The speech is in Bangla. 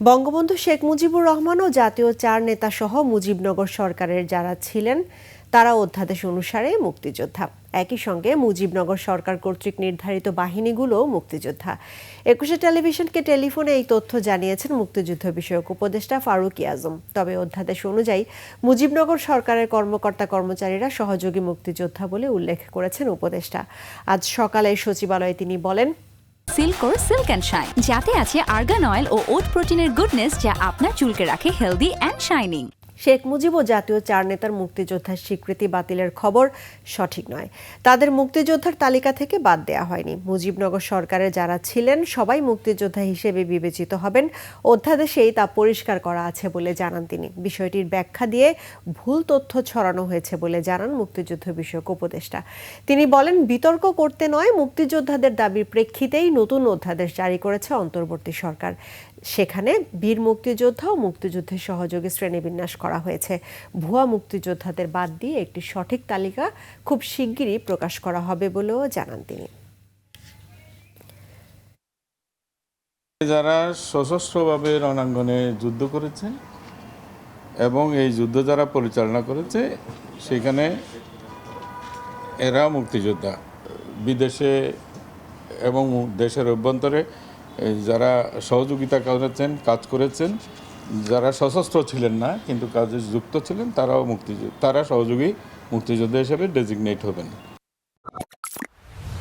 বঙ্গবন্ধু শেখ মুজিবুর রহমান ও জাতীয় চার নেতাসহ মুজিবনগর সরকারের যারা ছিলেন তারা অধ্যাদেশ অনুসারে মুক্তিযোদ্ধা। একই সঙ্গে মুজিবনগর সরকার কর্তৃক নির্ধারিত বাহিনীগুলো মুক্তিযোদ্ধা। একুশে টেলিভিশনকে টেলিফোনে এই তথ্য জানিয়েছেন মুক্তিযুদ্ধ বিষয়ক উপদেষ্টা ফারুক আজম। তবে অধ্যাদেশ অনুযায়ী মুজিবনগর সরকারের কর্মকর্তা কর্মচারীরা সহযোগী মুক্তিযোদ্ধা বলে উল্লেখ করেছেন উপদেষ্টা। আজ সকালে সচিবালয়ে তিনি বলেন, সিল্কোর সিল্ক অ্যান্ড শাইন, যাতে আছে আর্গান অয়েল ও ওট প্রোটিনের গুডনেস, যা আপনার চুলকে রাখে healthy and shining. Sheikh Mujib ও জাতীয় চার নেতার মুক্তিযোদ্ধার স্বীকৃতি বাতিলের খবর সঠিক নয়। তাদের মুক্তিযোদ্ধার তালিকা থেকে বাদ দেওয়া হয়নি। মুজিবনগর সরকারে যারা ছিলেন সবাই মুক্তিযোদ্ধা হিসেবে বিবেচিত হবেন। অধ্যাদেশেই তা পরিষ্কার করা আছে বলে জানান তিনি। বিষয়টির ব্যাখ্যা দিয়ে ভুল তথ্য ছড়ানো হয়েছে বলে জানান মুক্তিযুদ্ধ বিষয়ক উপদেষ্টা। তিনি বলেন, বিতর্ক করতে নয়, মুক্তিযোদ্ধাদের দাবির প্রেক্ষিতেই নতুন অধ্যাদেশ জারি করেছে অন্তর্বর্তী সরকার। সেখানে বীর মুক্তিযোদ্ধা ও মুক্তিযুদ্ধের সহযোগী শ্রেণীবিন্যাস করা হয়েছে। ভুয়া মুক্তিযোদ্ধাদের বাদ দিয়ে একটি সঠিক তালিকা খুব শিগগিরই প্রকাশ করা হবে বলেও জানান তিনি। যারা সশস্ত্রভাবে রণাঙ্গনে যুদ্ধ করেছে এবং এই যুদ্ধ যারা পরিচালনা করেছে সেখানে এরা মুক্তিযোদ্ধা। বিদেশে এবং দেশের অভ্যন্তরে যারা সহযোগিতা করেছেন, কাজ করেছেন, যারা সশস্ত্র ছিলেন না কিন্তু কাজে যুক্ত ছিলেন, তারা সহযোগী মুক্তিযোদ্ধা হিসেবে ডেজিগনেট হবেন।